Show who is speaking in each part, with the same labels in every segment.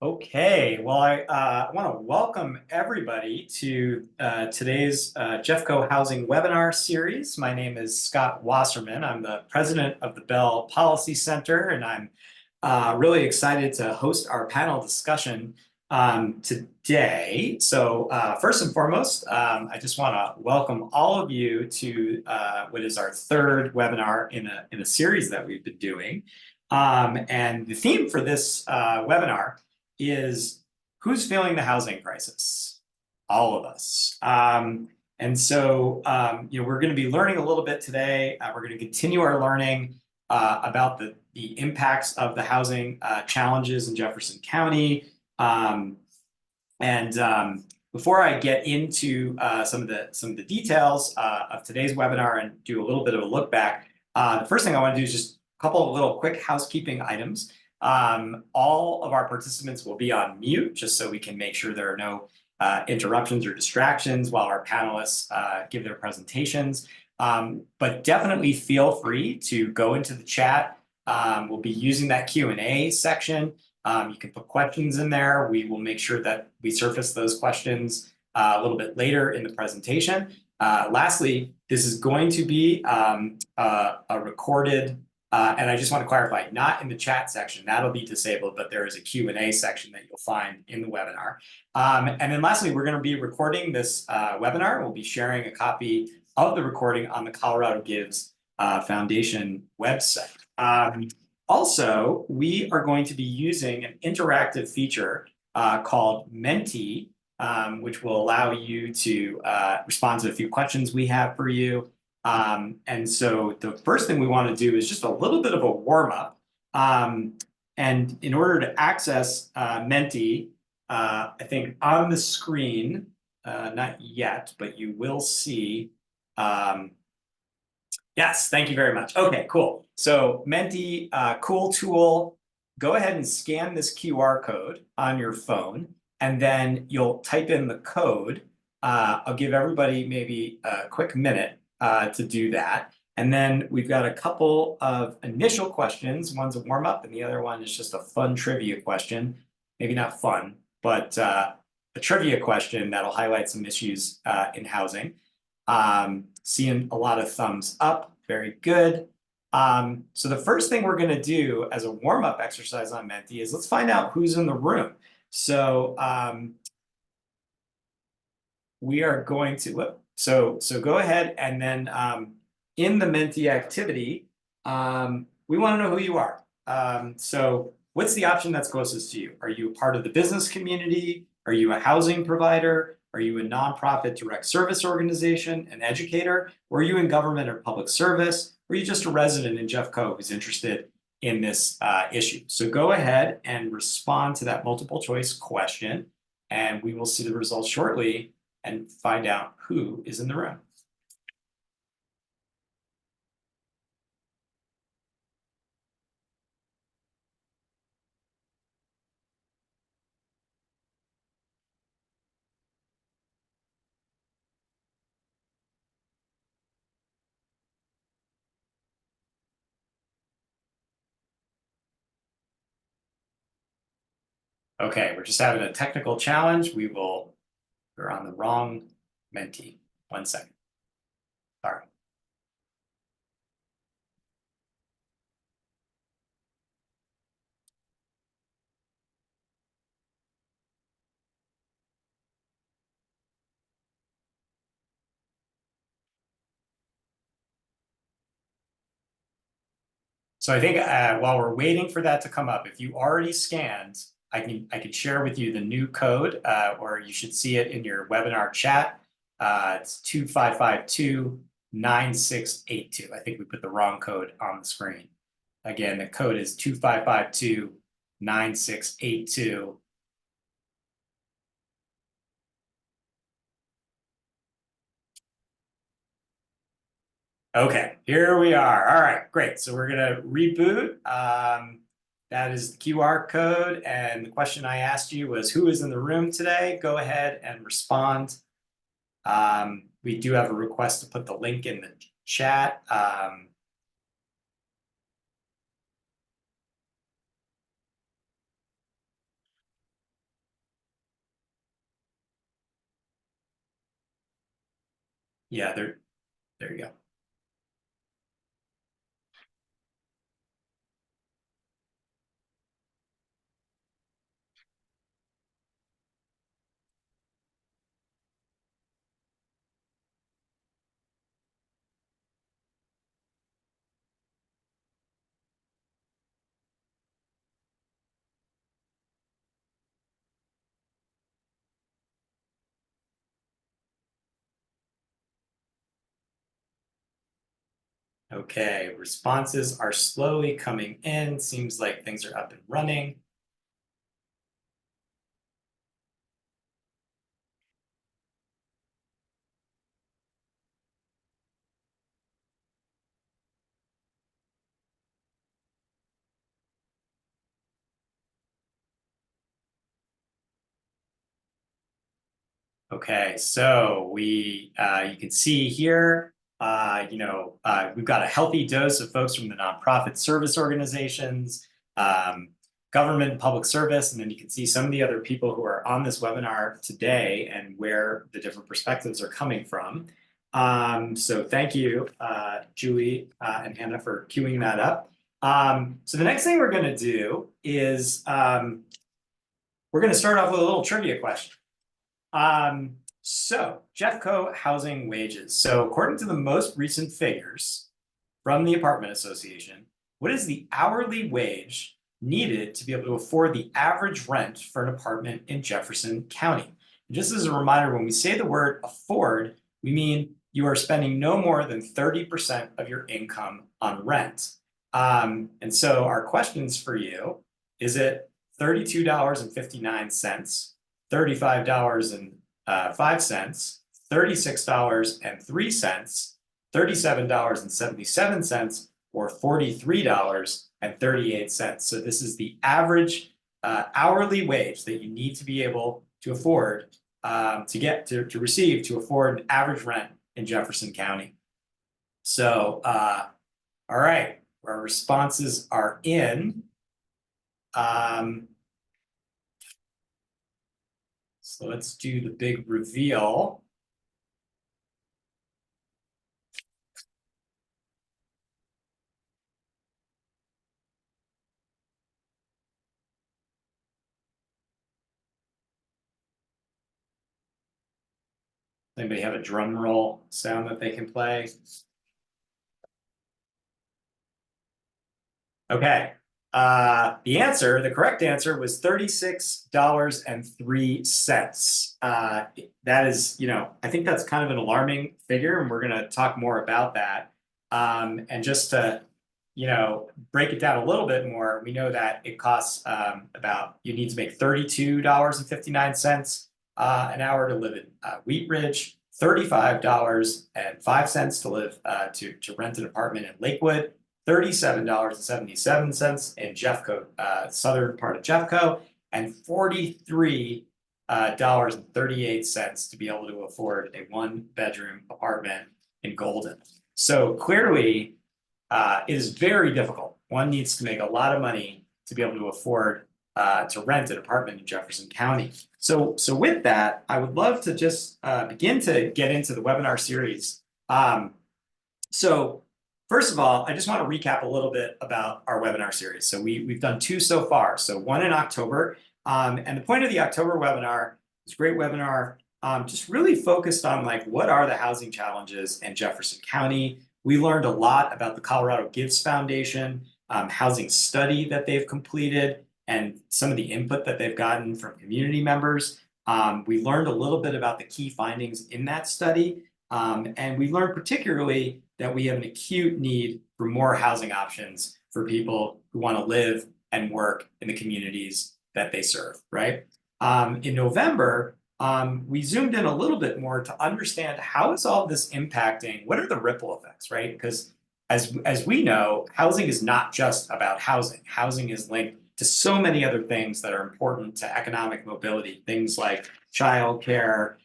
Speaker 1: Okay, well, I want to welcome everybody to today's Jeffco Housing Webinar Series. My name is Scott Wasserman. I'm the president of the Bell Policy Center, and I'm really excited to host our panel discussion today. So first and foremost, I just want to welcome all of you to what is our third webinar in a series that we've been doing. And the theme for this webinar is who's feeling the housing crisis? All of us. And so, we're going to be learning a little bit today. We're going to continue our learning about the impacts of the housing challenges in Jefferson County. Before I get into some of the details of today's webinar and do a little bit of a look back, the first thing I want to do is just a couple of little quick housekeeping items. All of our participants will be on mute, just so we can make sure there are no interruptions or distractions while our panelists give their presentations. But definitely feel free to go into the chat. We'll be using that Q&A section. You can put questions in there. We will make sure that we surface those questions a little bit later in the presentation. Lastly, this is going to be a recorded and I just want to clarify, not in the chat section, that'll be disabled, but there is a Q&A section that you'll find in the webinar. And then lastly, we're going to be recording this webinar. We'll be sharing a copy of the recording on the Colorado Gives Foundation website. Also, we are going to be using an interactive feature called Menti, which will allow you to respond to a few questions we have for you. And so the first thing we want to do is just a little bit of a warm-up. And in order to access Menti, I think on the screen, not yet, but you will see. Yes, thank you very much. Okay, cool. So Menti, cool tool. Go ahead and scan this QR code on your phone, and then you'll type in the code. I'll give everybody maybe a quick minute to do that. And then we've got a couple of initial questions. One's a warm-up, and the other one is just a fun trivia question. Maybe not fun, but a trivia question that'll highlight some issues in housing. Seeing a lot of thumbs up, very good. So the first thing we're going to do as a warm-up exercise on Menti is let's find out who's in the room. So we are going to, so go ahead and then in the Menti activity, we want to know who you are. So what's the option that's closest to you? Are you a part of the business community? Are you a housing provider? Are you a nonprofit direct service organization, an educator? Or are you in government or public service? Or are you just a resident in Jeffco who's interested in this issue? So go ahead and respond to that multiple choice question, and we will see the results shortly and find out who is in the room. Okay, we're just having a technical challenge. We're on the wrong Menti. 1 second. Sorry. So I think while we're waiting for that to come up, if you already scanned, I can share with you the new code, or you should see it in your webinar chat. It's 2552-9682. I think we put the wrong code on the screen. Again, the code is 2552-9682. Okay, here we are. All right, great. So we're gonna reboot. That is the QR code, and the question I asked you was who is in the room today? Go ahead and respond. We do have a request to put the link in the chat. Yeah, there you go. Okay, responses are slowly coming in. Seems like things are up and running. Okay, so you can see here, we've got a healthy dose of folks from the nonprofit service organizations, um, government and public service, and then you can see some of the other people who are on this webinar today and where the different perspectives are coming from. So thank you, Julie and Hannah, for queuing that up. So the next thing we're going to do is we're going to start off with a little trivia question. So Jeffco housing wages. So according to the most recent figures from the Apartment Association, what is the hourly wage needed to be able to afford the average rent for an apartment in Jefferson County? And just as a reminder, when we say the word afford, we mean you are spending no more than 30% of your income on rent. And so our questions for you, is it $32.59, $35.05, $36.03, $37.77, or $43.38. So this is the average hourly wage that you need to be able to afford to receive to afford an average rent in Jefferson County. So, all right, our responses are in. So let's do the big reveal. Anybody have a drum roll sound that they can play? Okay. The correct answer was $36.03. That is, I think that's kind of an alarming figure, and we're going to talk more about that. And just to, break it down a little bit more, we know that it costs you need to make $32.59 an hour to live in Wheat Ridge, $35.05 to live to rent an apartment in Lakewood, $37.77 in Jeffco, southern part of Jeffco, and $43.38 to be able to afford a one-bedroom apartment in Golden. So clearly, it is very difficult. One needs to make a lot of money to be able to afford to rent an apartment in Jefferson County. So with that, I would love to just begin to get into the webinar series. So first of all, I just want to recap a little bit about our webinar series. So we've done two so far. So one in October, and the point of the October webinar, it's a great webinar, just really focused on what are the housing challenges in Jefferson County. We learned a lot about the Colorado Gives Foundation housing study that they've completed and some of the input that they've gotten from community members. We learned a little bit about the key findings in that study. And we learned particularly that we have an acute need for more housing options for people who want to live and work in the communities that they serve, right? In November, we zoomed in a little bit more to understand how is all this impacting, what are the ripple effects, right? Because as we know, housing is not just about housing. Housing is linked to so many other things that are important to economic mobility, things like childcare,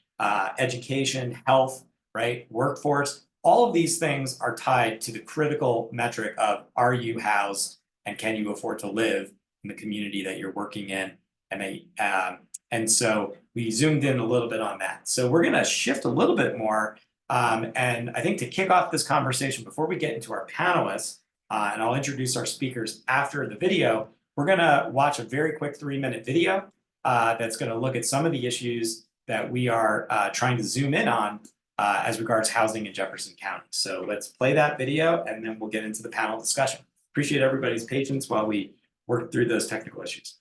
Speaker 1: education, health, right? Workforce. All of these things are tied to the critical metric of are you housed and can you afford to live in the community that you're working in? And so we zoomed in a little bit on that. So we're going to shift a little bit more And I think to kick off this conversation, before we get into our panelists, and I'll introduce our speakers after the video, we're gonna watch a very quick 3-minute video that's gonna look at some of the issues that we are trying to zoom in on as regards housing in Jefferson County. So let's play that video and then we'll get into the panel discussion. Appreciate everybody's patience while we work through those technical issues.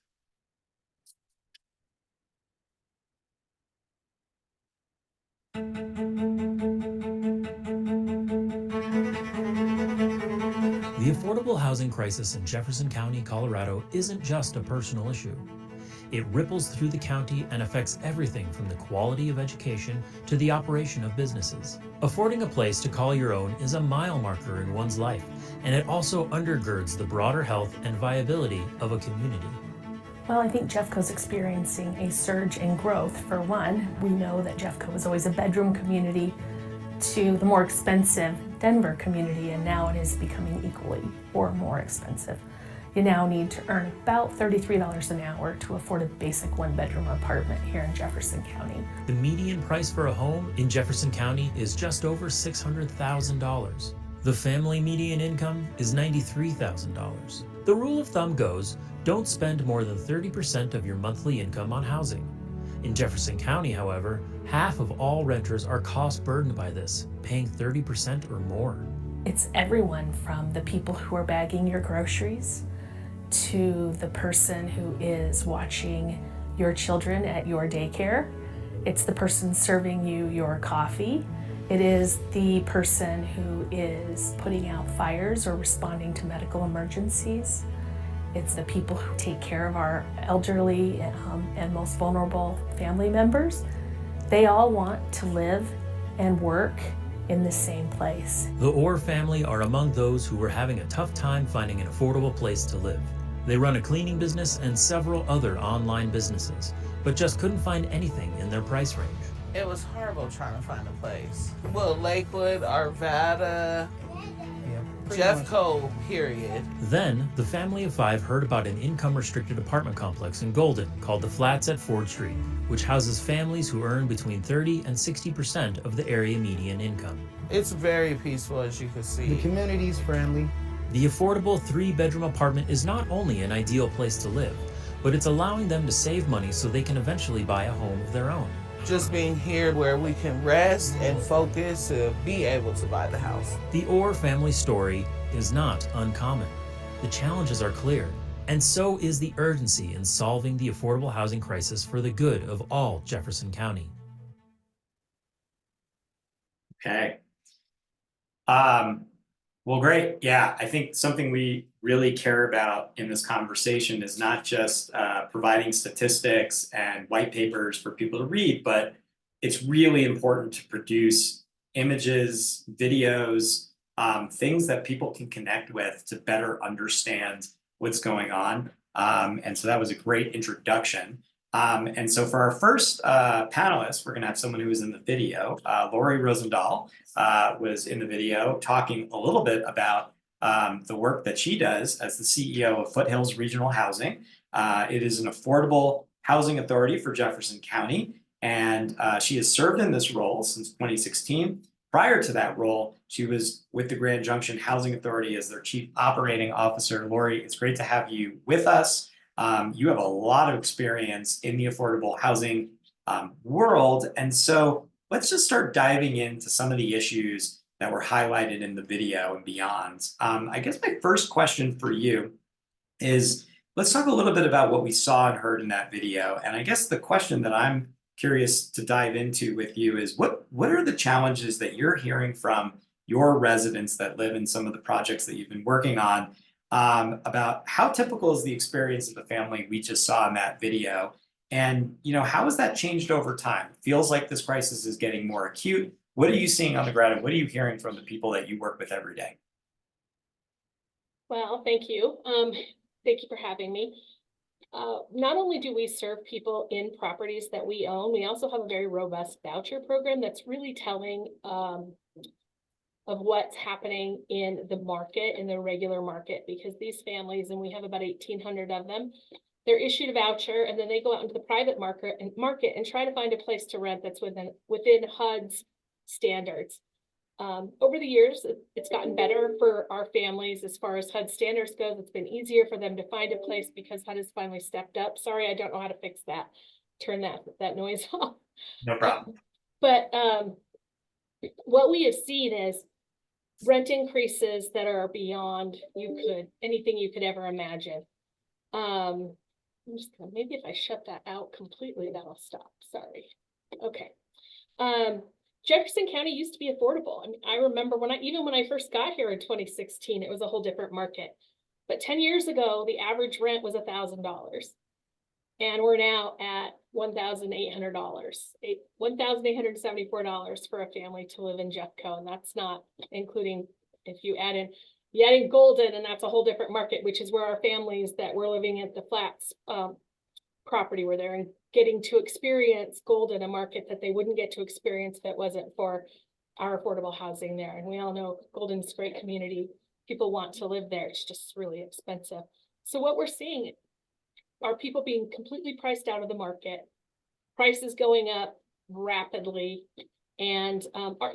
Speaker 2: The affordable housing crisis in Jefferson County, Colorado isn't just a personal issue. It ripples through the county and affects everything from the quality of education to the operation of businesses. Affording a place to call your own is a mile marker in one's life, and it also undergirds the broader health and viability of a community.
Speaker 3: Well, I think Jeffco's experiencing a surge in growth. For one, we know that Jeffco was always a bedroom community to the more expensive Denver community, and now it is becoming equally or more expensive. You now need to earn about $33 an hour to afford a basic one-bedroom apartment here in Jefferson County.
Speaker 2: The median price for a home in Jefferson County is just over $600,000. The family median income is $93,000. The rule of thumb goes, don't spend more than 30% of your monthly income on housing. In Jefferson County, however, half of all renters are cost burdened by this, paying 30% or more.
Speaker 3: It's everyone from the people who are bagging your groceries to the person who is watching your children at your daycare. It's the person serving you your coffee. It is the person who is putting out fires or responding to medical emergencies. It's the people who take care of our elderly and most vulnerable family members. They all want to live and work in the same place.
Speaker 2: The Orr family are among those who were having a tough time finding an affordable place to live. They run a cleaning business and several other online businesses, but just couldn't find anything in their price range.
Speaker 4: It was horrible trying to find a place. Well, Lakewood, Arvada, Jeffco, period.
Speaker 2: Then, the family of 5 heard about an income-restricted apartment complex in Golden called the Flats at Ford Street, which houses families who earn between 30% and 60% of the area median income.
Speaker 4: It's very peaceful, as you can see.
Speaker 5: The community's friendly.
Speaker 2: The affordable 3-bedroom apartment is not only an ideal place to live, but it's allowing them to save money so they can eventually buy a home of their own.
Speaker 4: Just being here where we can rest and focus to be able to buy the house.
Speaker 2: The Orr family story is not uncommon. The challenges are clear, and so is the urgency in solving the affordable housing crisis for the good of all Jefferson County.
Speaker 1: Okay. Well, great. Yeah, I think something we really care about in this conversation is not just providing statistics and white papers for people to read, but it's really important to produce images, videos, things that people can connect with to better understand what's going on. And so that was a great introduction. And so for our first panelist, we're going to have someone who was in the video. Lori Rosendahl was in the video talking a little bit about the work that she does as the CEO of Foothills Regional Housing. It is an affordable housing authority for Jefferson County, and she has served in this role since 2016. Prior to that role, she was with the Grand Junction Housing Authority as their Chief Operating Officer. Lori, it's great to have you with us. You have a lot of experience in the affordable housing world. And so let's just start diving into some of the issues that were highlighted in the video and beyond. I guess my first question for you is, let's talk a little bit about what we saw and heard in that video. And I guess the question that I'm curious to dive into with you is, what are the challenges that you're hearing from your residents that live in some of the projects that you've been working on? About how typical is the experience of the family we just saw in that video, and how has that changed over time? It feels like this crisis is getting more acute. What are you seeing on the ground, and what are you hearing from the people that you work with every day?
Speaker 6: Well, thank you. Thank you for having me. Not only do we serve people in properties that we own, we also have a very robust voucher program that's really telling of what's happening in the market, in the regular market, because these families, and we have about 1,800 of them, they're issued a voucher and then they go out into the private market and try to find a place to rent that's within HUD's standards. Over the years, it's gotten better for our families as far as HUD standards goes. It's been easier for them to find a place because HUD has finally stepped up. Sorry, I don't know how to fix that. Turn that noise off.
Speaker 1: No problem.
Speaker 6: But what we have seen is rent increases that are beyond anything you could ever imagine. I'm just gonna, maybe if I shut that out completely, that'll stop. Sorry. Okay. Jefferson County used to be affordable. I mean, I remember even when I first got here in 2016, it was a whole different market. But 10 years ago, the average rent was $1,000. And we're now at $1,800, $1,874 for a family to live in Jeffco. And that's not including if you add in Golden, and that's a whole different market, which is where our families that were living at the Flats property were there and getting to experience Golden, a market that they wouldn't get to experience if it wasn't for our affordable housing there. And we all know Golden's a great community. People want to live there. It's just really expensive. So what we're seeing are people being completely priced out of the market, prices going up rapidly, and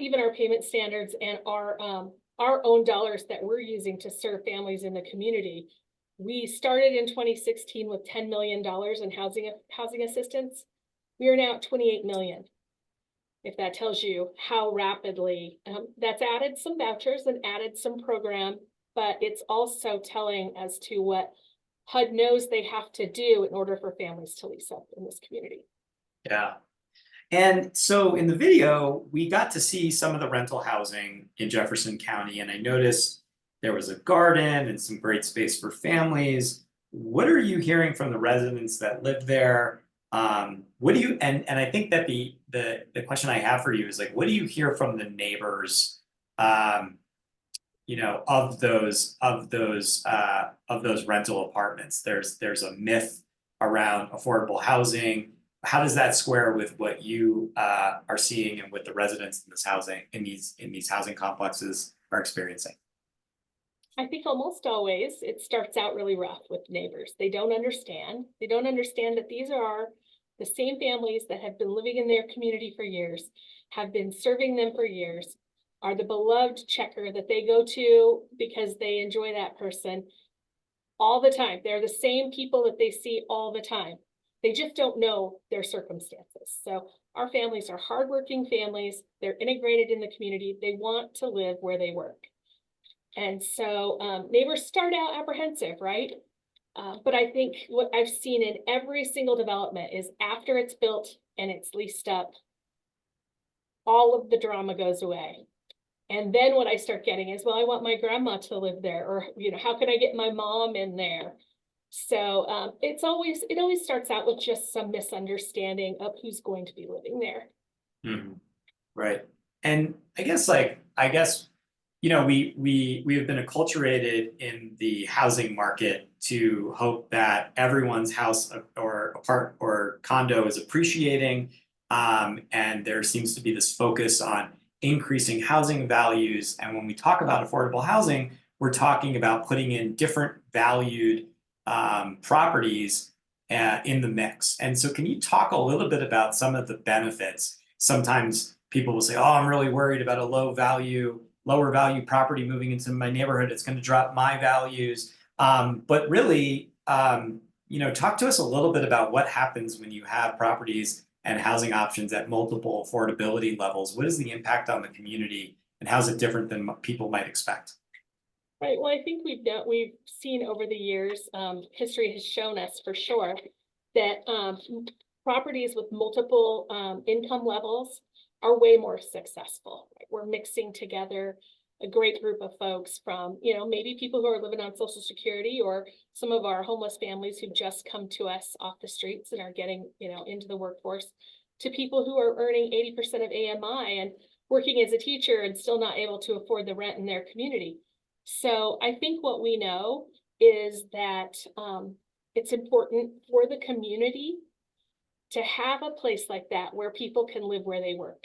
Speaker 6: even our payment standards and our own dollars that we're using to serve families in the community. We started in 2016 with $10 million in housing assistance. We are now at 28 million. If that tells you how rapidly that's added some vouchers and added some program, but it's also telling as to what HUD knows they have to do in order for families to lease up in this community.
Speaker 1: Yeah. And so in the video, we got to see some of the rental housing in Jefferson County, and I noticed there was a garden and some great space for families. What are you hearing from the residents that live there? What do you, and I think that the question I have for you is like, what do you hear from the neighbors, you know, of those rental apartments? There's a myth around affordable housing. How does that square with what you are seeing and what the residents in this housing in these housing complexes are experiencing?
Speaker 6: I think almost always it starts out really rough with neighbors. They don't understand. They don't understand that these are the same families that have been living in their community for years, have been serving them for years, are the beloved checker that they go to because they enjoy that person all the time. They're the same people that they see all the time. They just don't know their circumstances. So our families are hardworking families. They're integrated in the community. They want to live where they work. And so neighbors start out apprehensive, right? But I think what I've seen in every single development is after it's built and it's leased up, all of the drama goes away. And then what I start getting is, well, I want my grandma to live there, or, you know, how can I get my mom in there? So it always starts out with just some misunderstanding of who's going to be living there.
Speaker 1: Mm-hmm. Right. And I guess, you know, we have been acculturated in the housing market to hope that everyone's house or apart or condo is appreciating. And there seems to be this focus on increasing housing values. And when we talk about affordable housing, we're talking about putting in different valued properties in the mix. And so can you talk a little bit about some of the benefits? Sometimes people will say, oh, I'm really worried about a lower value property moving into my neighborhood. It's going to drop my values. But really, you know, talk to us a little bit about what happens when you have properties and housing options at multiple affordability levels. What is the impact on the community, and how is it different than what people might expect?
Speaker 6: Right. Well, I think we've seen over the years, history has shown us for sure that properties with multiple income levels are way more successful. Right? We're mixing together a great group of folks from, you know, maybe people who are living on Social Security, or some of our homeless families who just come to us off the streets and are getting, you know, into the workforce, to people who are earning 80% of AMI and working as a teacher and still not able to afford the rent in their community. So I think what we know is that it's important for the community to have a place like that where people can live where they work.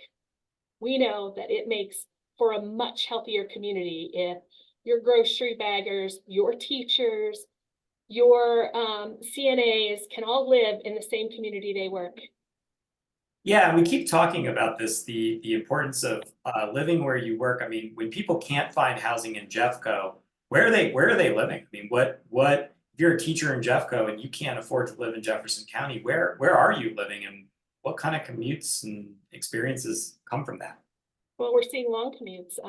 Speaker 6: We know that it makes for a much healthier community if your grocery baggers, your teachers, your CNAs can all live in the same community they work.
Speaker 1: Yeah, and we keep talking about this, the importance of living where you work. I mean, when people can't find housing in Jeffco, where are they living? I mean, what if you're a teacher in Jeffco and you can't afford to live in Jefferson County, where are you living and what kind of commutes and experiences come from that?
Speaker 6: Well, we're seeing long commutes.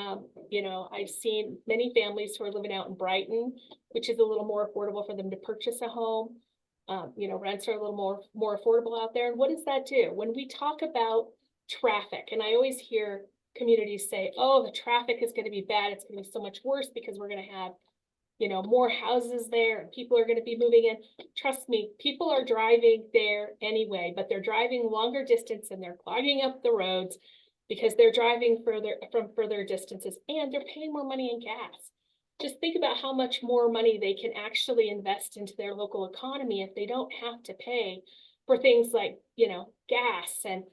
Speaker 6: You know, I've seen many families who are living out in Brighton, which is a little more affordable for them to purchase a home. You know, rents are a little more affordable out there. And what does that do? When we talk about traffic, and I always hear communities say, oh, the traffic is going to be bad. It's going to be so much worse because we're going to have, you know, more houses there and people are going to be moving in. Trust me, people are driving there anyway, but they're driving longer distance and they're clogging up the roads because they're driving further distances and they're paying more money in gas. Just think about how much more money they can actually invest into their local economy if they don't have to pay for things like, you know, gas and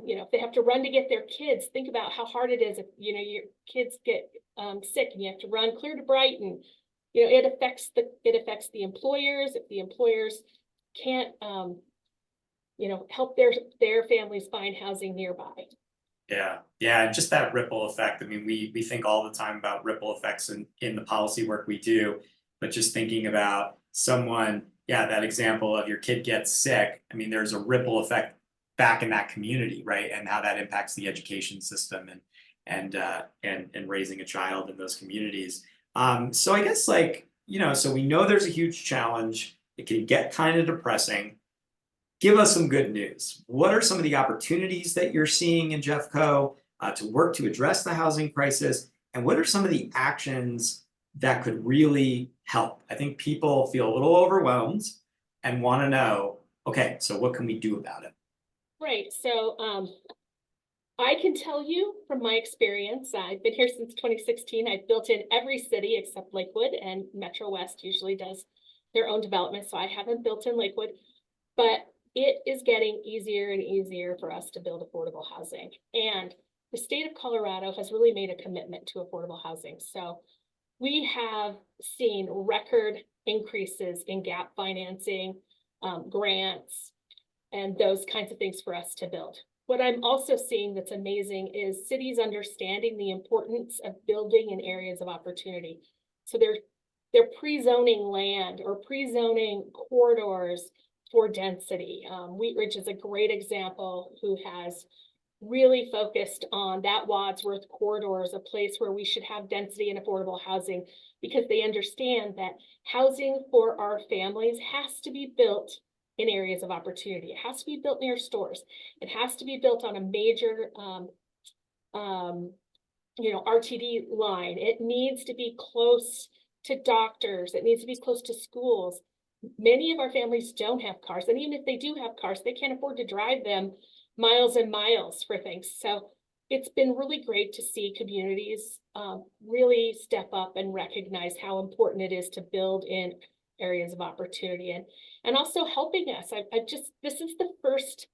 Speaker 6: you know, if they have to run to get their kids. Think about how hard it is if, you know, your kids get sick and you have to run clear to Brighton. You know, it affects the employers. If the employers can't you know, help their families find housing nearby.
Speaker 1: Yeah, just that ripple effect. I mean, we think all the time about ripple effects in the policy work we do, but just thinking about someone, yeah, that example of your kid gets sick. I mean, there's a ripple effect back in that community, right? And how that impacts the education system and raising a child in those communities. So I guess like, you know, so we know there's a huge challenge. It can get kind of depressing. Give us some good news. What are some of the opportunities that you're seeing in Jeffco to work to address the housing crisis? And what are some of the actions that could really help? I think people feel a little overwhelmed and want to know, okay, so what can we do about it?
Speaker 6: Right. So I can tell you from my experience, I've been here since 2016. I've built in every city except Lakewood, and Metro West usually does their own development. So I haven't built in Lakewood, but it is getting easier and easier for us to build affordable housing. And the state of Colorado has really made a commitment to affordable housing. So we have seen record increases in gap financing, grants, and those kinds of things for us to build. What I'm also seeing that's amazing is cities understanding the importance of building in areas of opportunity. So they're pre-zoning land or pre-zoning corridors for density. Wheat Ridge is a great example who has really focused on that Wadsworth corridor as a place where we should have density and affordable housing because they understand that housing for our families has to be built in areas of opportunity. It has to be built near stores. It has to be built on a major you know, RTD line. It needs to be close to doctors. It needs to be close to schools. Many of our families don't have cars, and even if they do have cars, they can't afford to drive them miles and miles for things. So it's been really great to see communities really step up and recognize how important it is to build in areas of opportunity and also helping us. This is the first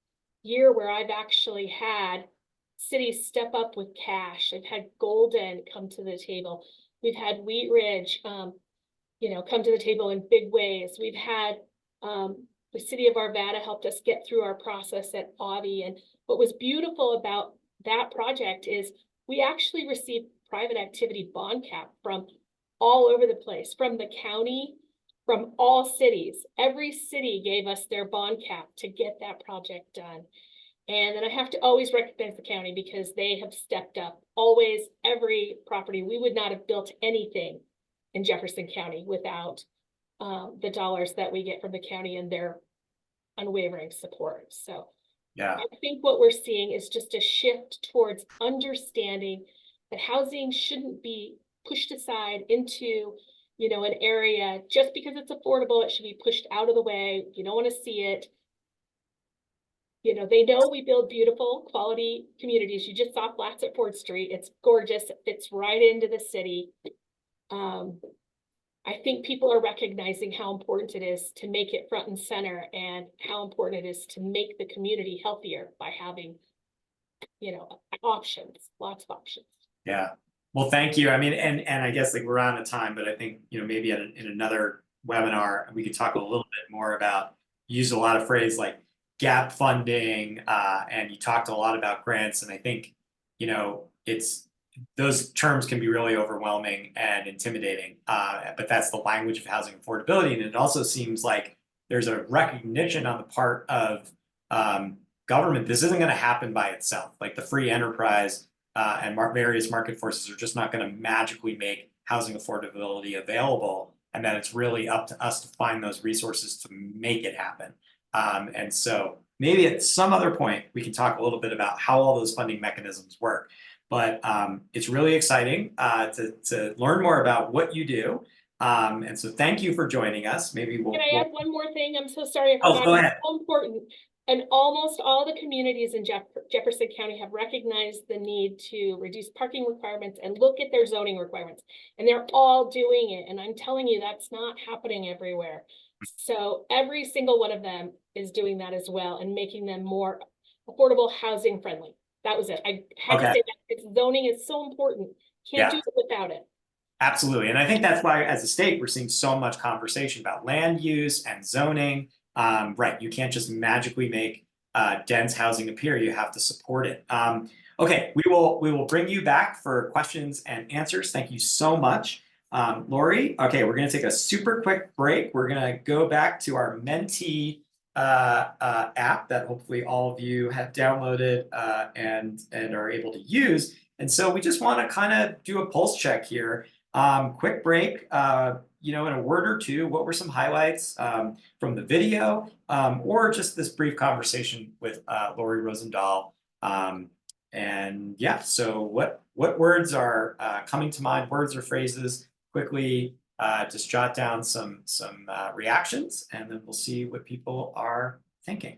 Speaker 6: year where I've actually had cities step up with cash. I've had Golden come to the table. We've had Wheat Ridge, you know, come to the table in big ways. We've had the city of Arvada helped us get through our process at Audi. And what was beautiful about that project is we actually received private activity bond cap from all over the place, from the county, from all cities. Every city gave us their bond cap to get that project done. And then I have to always recognize the county because they have stepped up. Always, every property. We would not have built anything in Jefferson County without the dollars that we get from the county and their unwavering support. So
Speaker 1: Yeah.
Speaker 6: I think what we're seeing is just a shift towards understanding that housing shouldn't be pushed aside into, you know, an area just because it's affordable. It should be pushed out of the way. You don't want to see it. You know, they know we build beautiful quality communities. You just saw flats at Ford Street. It's gorgeous. It fits right into the city. I think people are recognizing how important it is to make it front and center and how important it is to make the community healthier by having, you know, options, lots of options.
Speaker 1: Yeah. Well, thank you. I mean, and I guess like we're out of time, but I think, you know, maybe in another webinar, we could talk a little bit more about, use a lot of phrase like gap funding, and you talked a lot about grants, and I think, those terms can be really overwhelming and intimidating, but that's the language of housing affordability. And it also seems like there's a recognition on the part of government. This isn't going to happen by itself. Like the free enterprise and various market forces are just not going to magically make housing affordability available, and that it's really up to us to find those resources to make it happen. And so maybe at some other point, we can talk a little bit about how all those funding mechanisms work. But it's really exciting to learn more about what you do. And so thank you for joining us. Maybe
Speaker 6: Can I add one more thing? I'm so sorry.
Speaker 1: Oh, go ahead.
Speaker 6: It's so important. And almost all the communities in Jefferson County have recognized the need to reduce parking requirements and look at their zoning requirements. And they're all doing it. And I'm telling you, that's not happening everywhere. So every single one of them is doing that as well and making them more affordable housing friendly. That was it. I had to say that because zoning is so important. Can't do it without it.
Speaker 1: Absolutely. And I think that's why as a state, we're seeing so much conversation about land use and zoning. Right. You can't just magically make dense housing appear. You have to support it. Okay, we will bring you back for questions and answers. Thank you so much. Lori, okay, we're going to take a super quick break. We're going to go back to our Mentee app that hopefully all of you have downloaded and are able to use. And so we just want to kind of do a pulse check here. Quick break, in a word or two, what were some highlights from the video or just this brief conversation with Lori Rosendahl? And yeah, so what words are coming to mind, words or phrases? Quickly just jot down some reactions, and then we'll see what people are thinking.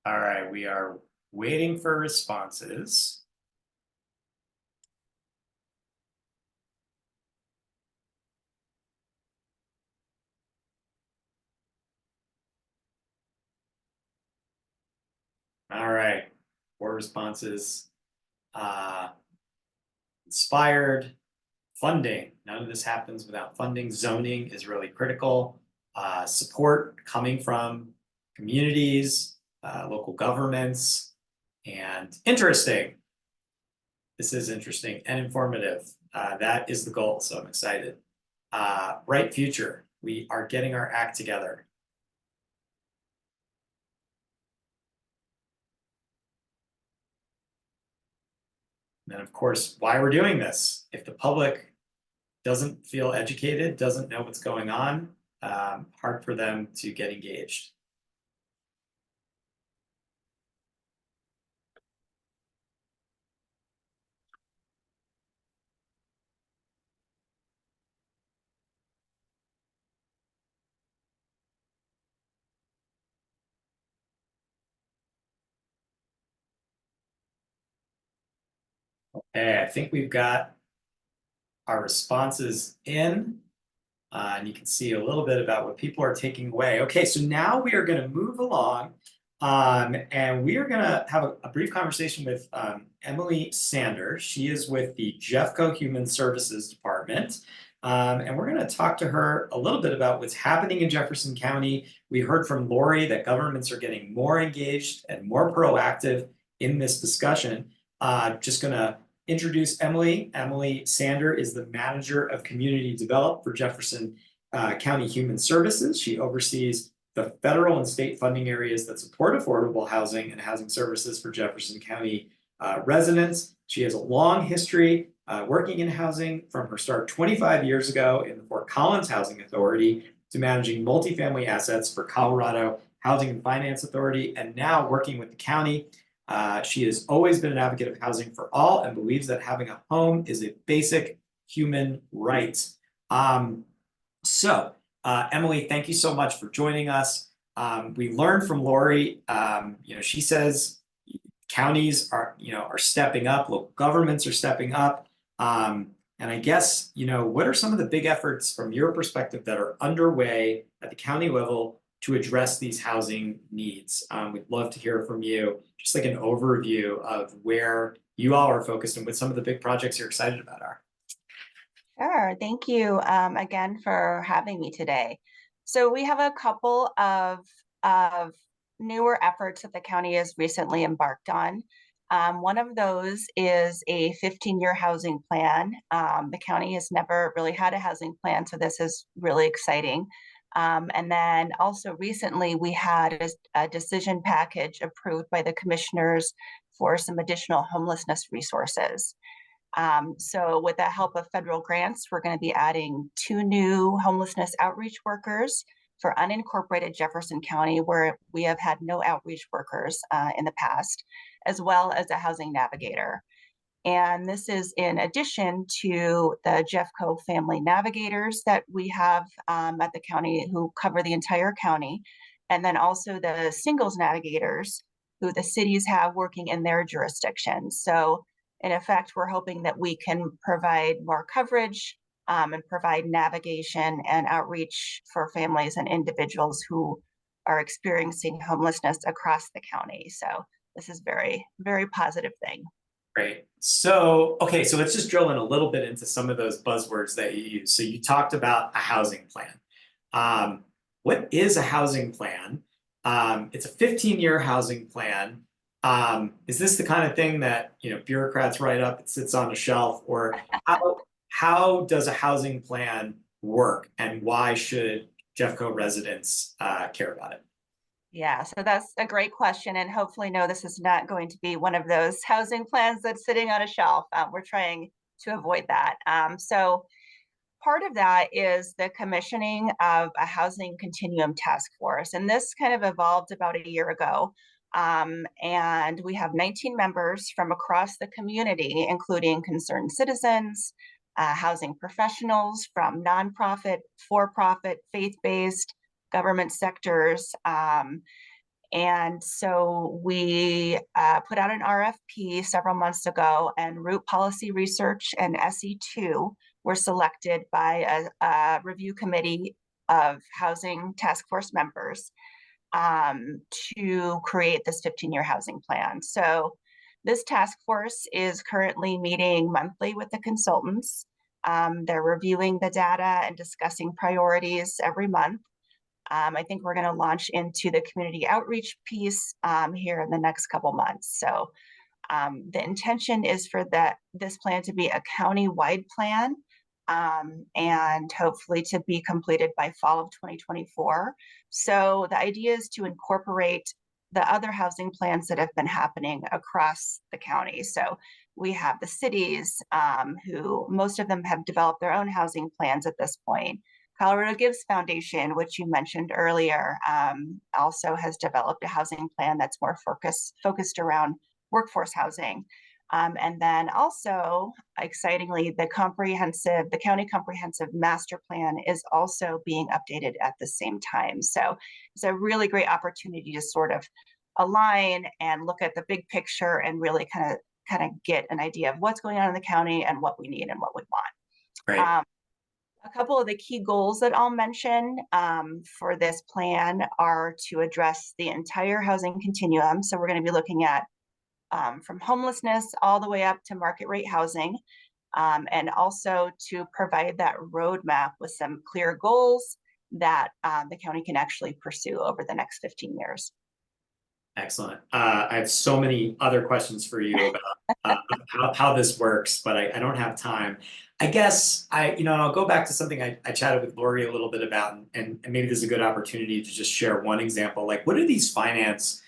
Speaker 1: All right, we are waiting for responses. All right, 4 responses. Inspired, funding. None of this happens without funding. Zoning is really critical. Support coming from communities, local governments, and interesting. This is interesting and informative. That is the goal, so I'm excited. Bright future. We are getting our act together. And then, of course, why we're doing this. If the public doesn't feel educated, doesn't know what's going on, hard for them to get engaged. Okay, I think we've got our responses in, and you can see a little bit about what people are taking away. Okay, so now we are going to move along, and we are going to have a brief conversation with Emily Sander. She is with the Jeffco Human Services Department, and we're going to talk to her a little bit about what's happening in Jefferson County. We heard from Lori that governments are getting more engaged and more proactive in this discussion. Just going to introduce Emily. Emily Sander is the Manager of Community Development for Jefferson County Human Services. She oversees the federal and state funding areas that support affordable housing and housing services for Jefferson County residents. She has a long history working in housing from her start 25 years ago in the Fort Collins Housing Authority to managing multifamily assets for Colorado Housing and Finance Authority, and now working with the county. She has always been an advocate of housing for all and believes that having a home is a basic human right. Emily, thank you so much for joining us. We learned from Lori, she says counties are stepping up, local governments are stepping up. And I guess, what are some of the big efforts from your perspective that are underway at the county level to address these housing needs? We'd love to hear from you, just like an overview of where you all are focused and what some of the big projects you're excited about are.
Speaker 5: Sure. Thank you again for having me today. So we have a couple of newer efforts that the county has recently embarked on. One of those is a 15-year housing plan. The county has never really had a housing plan, so this is really exciting. And then also recently we had a decision package approved by the commissioners for some additional homelessness resources. So with the help of federal grants, we're going to be adding 2 new homelessness outreach workers for unincorporated Jefferson County, where we have had no outreach workers in the past, as well as a housing navigator. And this is in addition to the Jeffco family navigators that we have at the county who cover the entire county, and then also the singles navigators who the cities have working in their jurisdictions. So in effect, we're hoping that we can provide more coverage and provide navigation and outreach for families and individuals who are experiencing homelessness across the county. So this is very, very positive thing.
Speaker 1: Great. So let's just drill in a little bit into some of those buzzwords that you use. So you talked about a housing plan. What is a housing plan? It's a 15-year housing plan. Is this the kind of thing that bureaucrats write up, it sits on a shelf, or how does a housing plan work, and why should Jeffco residents care about it?
Speaker 5: Yeah, so that's a great question, and hopefully, no, this is not going to be one of those housing plans that's sitting on a shelf. We're trying to avoid that. So part of that is the commissioning of a housing continuum task force, and this kind of evolved about a year ago. And we have 19 members from across the community, including concerned citizens, housing professionals from nonprofit, for-profit, faith-based, government sectors. And so we put out an RFP several months ago, and Root Policy Research and SE2 were selected by a review committee of housing task force members to create this 15-year housing plan. So this task force is currently meeting monthly with the consultants. They're reviewing the data and discussing priorities every month. I think we're going to launch into the community outreach piece here in the next couple months. So the intention is for this plan to be a county-wide plan, and hopefully to be completed by fall of 2024. So the idea is to incorporate the other housing plans that have been happening across the county. So we have the cities who most of them have developed their own housing plans at this point. Colorado Gives Foundation, which you mentioned earlier, also has developed a housing plan that's more focused around workforce housing. And then also, excitingly, the county comprehensive master plan is also being updated at the same time. So it's a really great opportunity to sort of align and look at the big picture and really kind of get an idea of what's going on in the county and what we need and what we want.
Speaker 1: Great.
Speaker 5: A couple of the key goals that I'll mention for this plan are to address the entire housing continuum. So we're going to be looking at from homelessness all the way up to market rate housing, and also to provide that roadmap with some clear goals that the county can actually pursue over the next 15 years.
Speaker 1: Excellent. I have so many other questions for you about how this works, but I don't have time. I guess I'll go back to something I chatted with Lori a little bit about, and maybe this is a good opportunity to just share one example. Like, what do these finance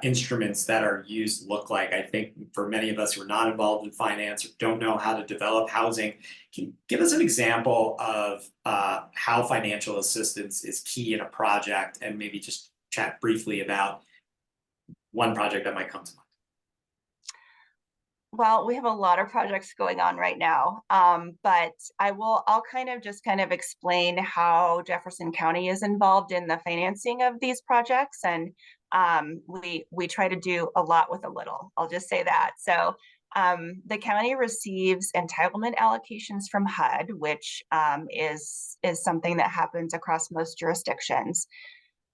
Speaker 1: instruments that are used look like. I think for many of us who are not involved in finance or don't know how to develop housing, can you give us an example of how financial assistance is key in a project, and maybe just chat briefly about one project that might come to mind?
Speaker 5: Well, we have a lot of projects going on right now, but I'll kind of explain how Jefferson County is involved in the financing of these projects, and we try to do a lot with a little. I'll just say that. So the county receives entitlement allocations from HUD, which is something that happens across most jurisdictions.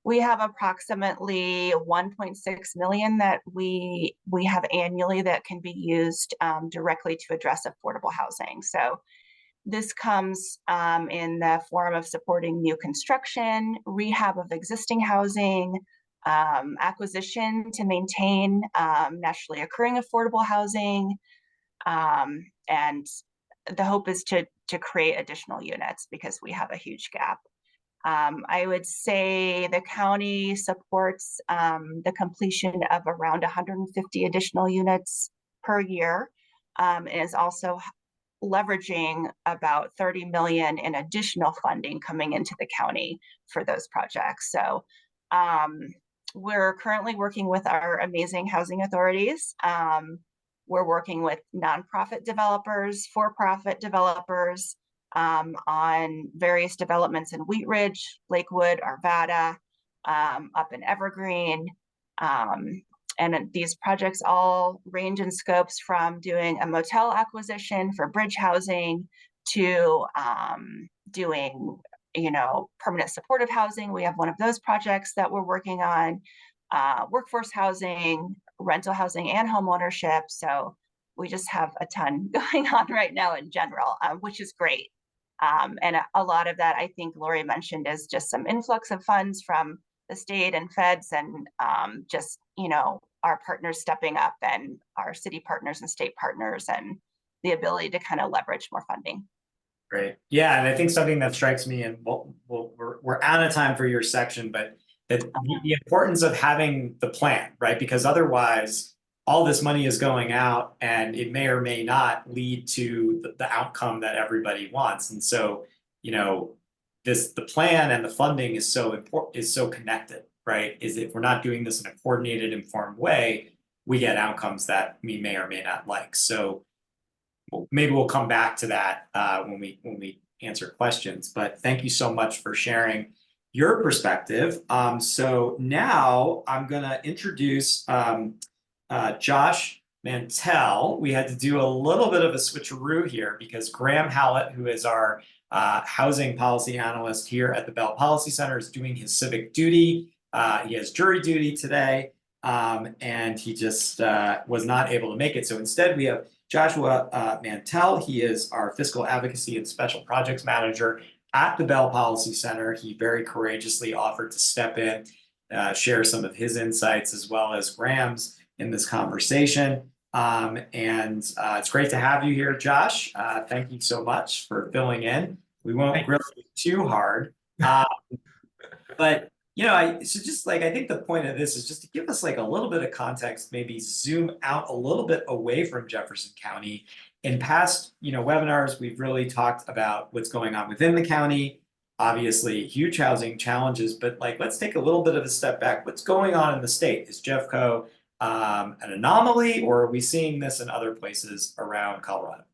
Speaker 5: We have approximately 1.6 million that we have annually that can be used directly to address affordable housing. So this comes in the form of supporting new construction, rehab of existing housing, acquisition to maintain naturally occurring affordable housing, and the hope is to create additional units because we have a huge gap. I would say the county supports the completion of around 150 additional units per year, and is also leveraging about 30 million in additional funding coming into the county for those projects. So we're currently working with our amazing housing authorities. We're working with nonprofit developers, for-profit developers, on various developments in Wheat Ridge, Lakewood, Arvada, up in Evergreen. And these projects all range in scopes from doing a motel acquisition for bridge housing to doing, permanent supportive housing. We have one of those projects that we're working on, workforce housing, rental housing, and home ownership. So we just have a ton going on right now in general, which is great. And a lot of that, I think Lori mentioned, is just some influx of funds from the state and feds, and just, our partners stepping up, and our city partners and state partners, and the ability to kind of leverage more funding.
Speaker 1: Great. Yeah, and I think something that strikes me, and we're out of time for your section, but the importance of having the plan, right? Because otherwise, all this money is going out, and it may or may not lead to the outcome that everybody wants. And so, the plan and the funding is so important, is so connected, right? Is if we're not doing this in a coordinated, informed way, we get outcomes that we may or may not like. So maybe we'll come back to that when we answer questions. But thank you so much for sharing your perspective. So now I'm gonna introduce Josh Mantell. We had to do a little bit of a switcheroo here because Graham Hallett, who is our housing policy analyst here at the Bell Policy Center, is doing his civic duty. He has jury duty today, and he just was not able to make it. So instead, we have Joshua Mantell. He is our fiscal advocacy and special projects manager at the Bell Policy Center. He very courageously offered to step in, share some of his insights as well as Graham's in this conversation. And it's great to have you here, Josh. Thank you so much for filling in. We won't grill you too hard. But I think the point of this is just to give us like a little bit of context, maybe zoom out a little bit away from Jefferson County. In past, webinars, we've really talked about what's going on within the county, obviously huge housing challenges, but let's take a little bit of a step back. What's going on in the state? Is Jeffco an anomaly, or are we seeing this in other places around Colorado?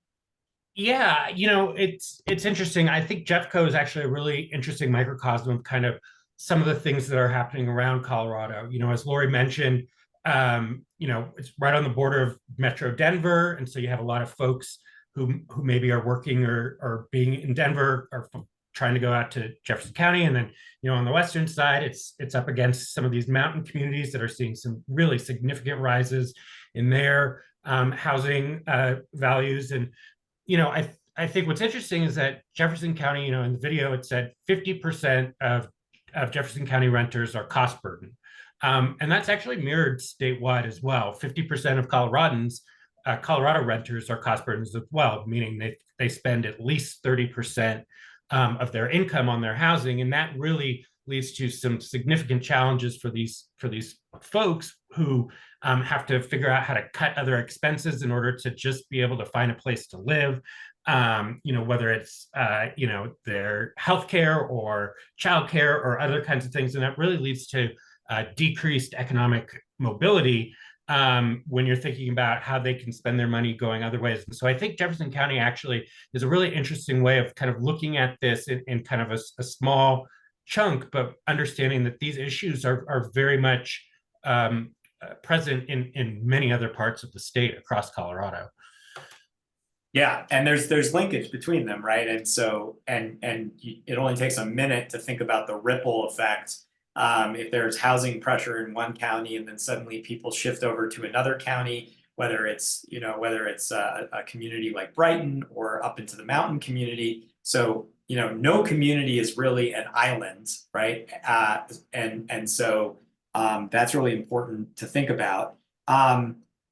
Speaker 7: Yeah, it's interesting. I think Jeffco is actually a really interesting microcosm of kind of some of the things that are happening around Colorado. As Lori mentioned, it's right on the border of Metro Denver, and so you have a lot of folks who maybe are working or being in Denver or trying to go out to Jefferson County, and then on the western side, it's up against some of these mountain communities that are seeing some really significant rises in their housing values. And I think what's interesting is that Jefferson County, in the video, it said 50% of Jefferson County renters are cost burden. And that's actually mirrored statewide as well. 50% of Coloradans, Colorado renters are cost burdens as well, meaning they spend at least 30% of their income on their housing. And that really leads to some significant challenges for these folks who have to figure out how to cut other expenses in order to just be able to find a place to live. Whether it's their healthcare or childcare or other kinds of things, and that really leads to decreased economic mobility when you're thinking about how they can spend their money going other ways. And so I think Jefferson County actually is a really interesting way of kind of looking at this in kind of a small chunk, but understanding that these issues are very much present in many other parts of the state across Colorado.
Speaker 1: Yeah, and there's linkage between them, right? And so it only takes a minute to think about the ripple effect. If there's housing pressure in one county and then suddenly people shift over to another county, whether it's a community like Brighton or up into the mountain community. So no community is really an island, right? So that's really important to think about.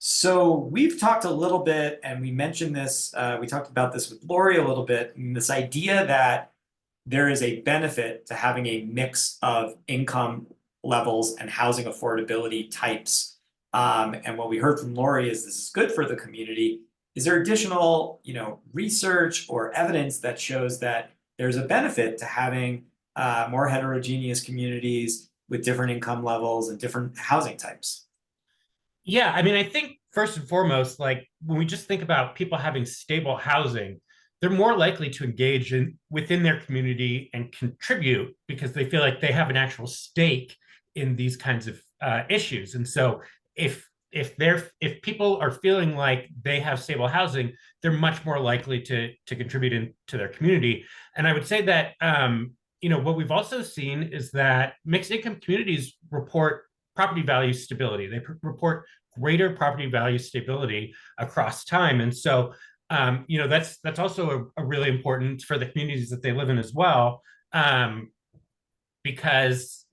Speaker 1: So we've talked a little bit, and we mentioned this, we talked about this with Lori a little bit, and this idea that there is a benefit to having a mix of income levels and housing affordability types. And what we heard from Lori is this is good for the community. Is there additional, research or evidence that shows that there's a benefit to having more heterogeneous communities with different income levels and different housing types?
Speaker 7: Yeah, I mean, I think first and foremost, like when we just think about people having stable housing, they're more likely to engage within their community and contribute because they feel like they have an actual stake in these kinds of issues. And so if people are feeling like they have stable housing, they're much more likely to contribute into their community. And I would say that what we've also seen is that mixed income communities report property value stability. They report greater property value stability across time. And so that's also a really important for the communities that they live in as well, because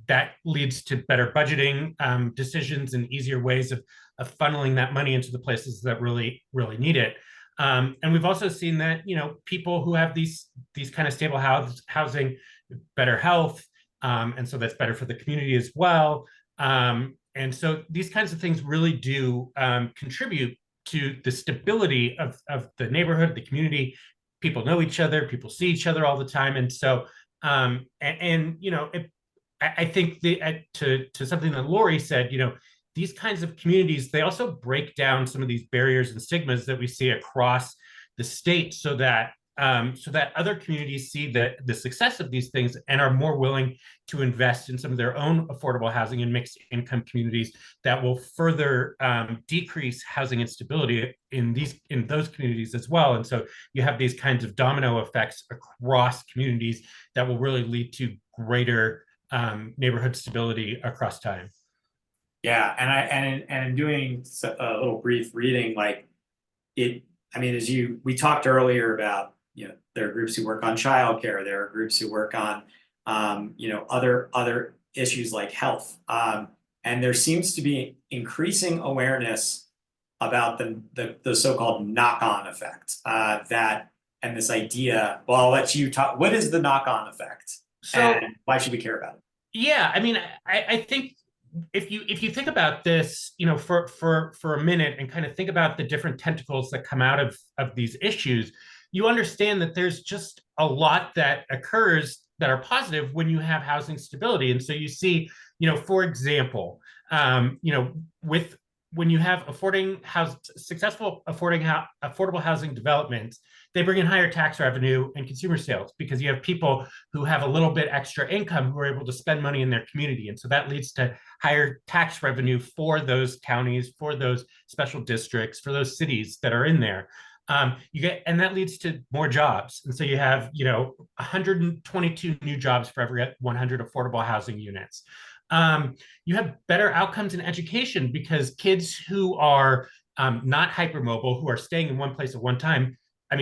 Speaker 7: that leads to better budgeting decisions and easier ways of funneling that money into the places that really need it. And we've also seen that people who have these kind of stable housing, better health, and so that's better for the community as well. And so these kinds of things really do contribute to the stability of the neighborhood, the community. People know each other, people see each other all the time. And so, I think to something that Lori said, these kinds of communities, they also break down some of these barriers and stigmas that we see across the state so that other communities see the success of these things and are more willing to invest in some of their own affordable housing and mixed income communities that will further decrease housing instability in those communities as well. And so you have these kinds of domino effects across communities that will really lead to greater neighborhood stability across time.
Speaker 1: Yeah, and in doing a little brief reading, we talked earlier about, there are groups who work on childcare, there are groups who work on, other issues like health. And there seems to be increasing awareness about the so-called knock-on effect, and this idea, well, I'll let you talk, what is the knock-on effect? And why should we care about it?
Speaker 7: Yeah, I mean, I think if you think about this, for a minute and kind of think about the different tentacles that come out of these issues, you understand that there's just a lot that occurs that are positive when you have housing stability. And so you see, for example, when you have successful affordable housing developments, they bring in higher tax revenue and consumer sales because you have people who have a little bit extra income who are able to spend money in their community. And so that leads to higher tax revenue for those counties, for those special districts, for those cities that are in there. And that leads to more jobs. And so you have, 122 new jobs for every 100 affordable housing units. You have better outcomes in education because kids who are not hypermobile, who are staying in one place at one time,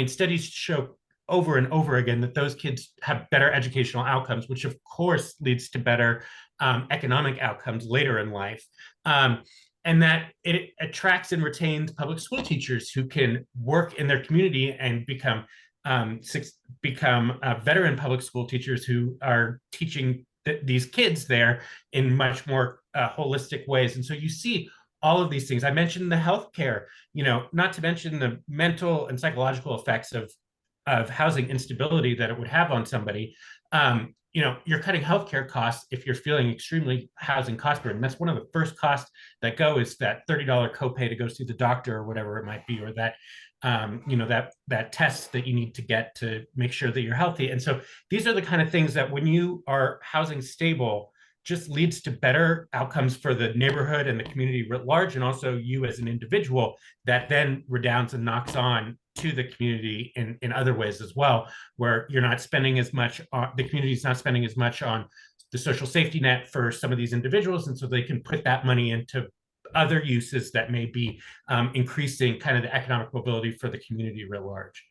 Speaker 7: studies show over and over again that those kids have better educational outcomes, which of course leads to better economic outcomes later in life. And that it attracts and retains public school teachers who can work in their community and become veteran public school teachers who are teaching these kids there in much more holistic ways. And so you see all of these things. I mentioned the healthcare, not to mention the mental and psychological effects of housing instability that it would have on somebody. You're cutting healthcare costs if you're feeling extremely housing cost burden. That's one of the first costs that go is that $30 copay to go see the doctor or whatever it might be, or that that test that you need to get to make sure that you're healthy. And so these are the kind of things that when you are housing stable, just leads to better outcomes for the neighborhood and the community writ large, and also you as an individual, that then redounds and knocks on to the community in other ways as well, where you're not spending as much on, the community's not spending as much on the social safety net for some of these individuals, and so they can put that money into other uses that may be increasing kind of the economic mobility for the community writ large.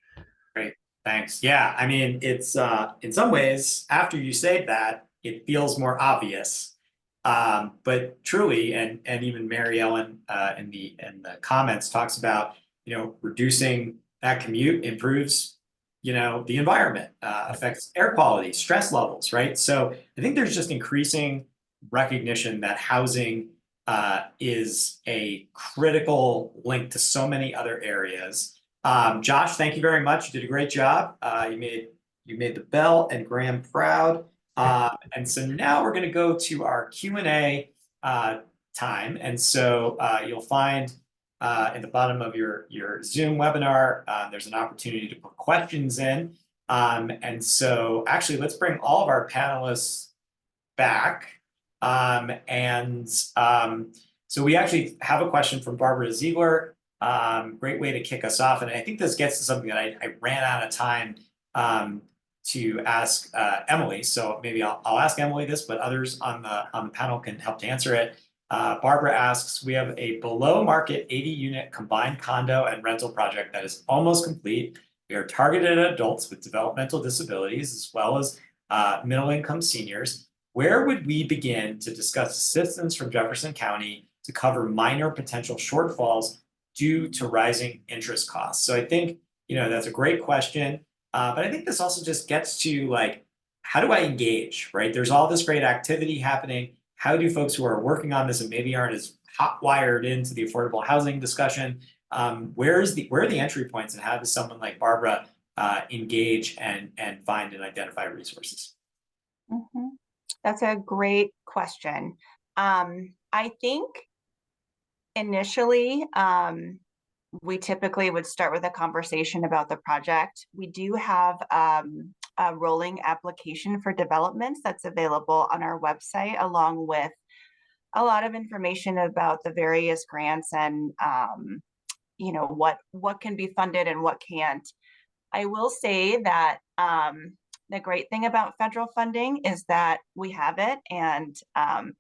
Speaker 1: Great, thanks. Yeah, I mean, it's in some ways, after you say that, it feels more obvious. But truly, and even Mary Ellen in the comments talks about, reducing that commute improves, the environment, affects air quality, stress levels, right? So I think there's just increasing recognition that housing is a critical link to so many other areas. Josh, thank you very much. You did a great job. You made the bell and Graham proud. And so now we're going to go to our Q&A time. And so you'll find at the bottom of your Zoom webinar, there's an opportunity to put questions in. And so actually, let's bring all of our panelists back. So we actually have a question from Barbara Ziegler. Great way to kick us off. And I think this gets to something that I ran out of time to ask Emily. So maybe I'll ask Emily this, but others on the panel can help to answer it. Barbara asks, we have a below market 80 unit combined condo and rental project that is almost complete. We are targeted at adults with developmental disabilities as well as middle income seniors. Where would we begin to discuss assistance from Jefferson County to cover minor potential shortfalls due to rising interest costs? So I think, that's a great question. But I think this also just gets to how do I engage, right? There's all this great activity happening. How do folks who are working on this and maybe aren't as hot wired into the affordable housing discussion, where are the entry points, and how does someone like Barbara engage and find and identify resources?
Speaker 5: Mm-hmm. That's a great question. I think initially, we typically would start with a conversation about the project. We do have a rolling application for developments that's available on our website, along with a lot of information about the various grants and what can be funded and what can't. I will say that the great thing about federal funding is that we have it, and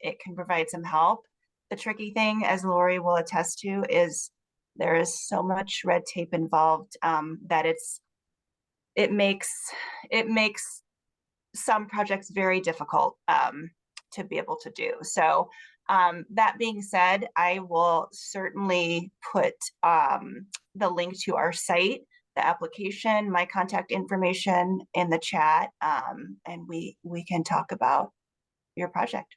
Speaker 5: it can provide some help. The tricky thing, as Lori will attest to, is there is so much red tape involved that it makes some projects very difficult to be able to do. So that being said, I will certainly put the link to our site, the application, my contact information in the chat, and we can talk about your project.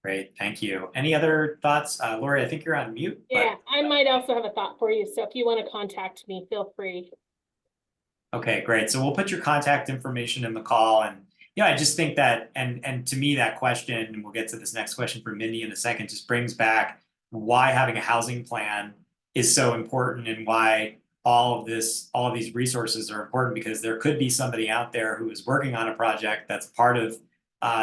Speaker 1: Great, thank you. Any other thoughts? Lori, I think you're on mute.
Speaker 6: Yeah, I might also have a thought for you. So if you want to contact me, feel free.
Speaker 1: Okay, great. So we'll put your contact information in the call. And I just think that, and to me, that question, and we'll get to this next question from Mindy in a second, just brings back why having a housing plan is so important, and why all of these resources are important, because there could be somebody out there who is working on a project that's part of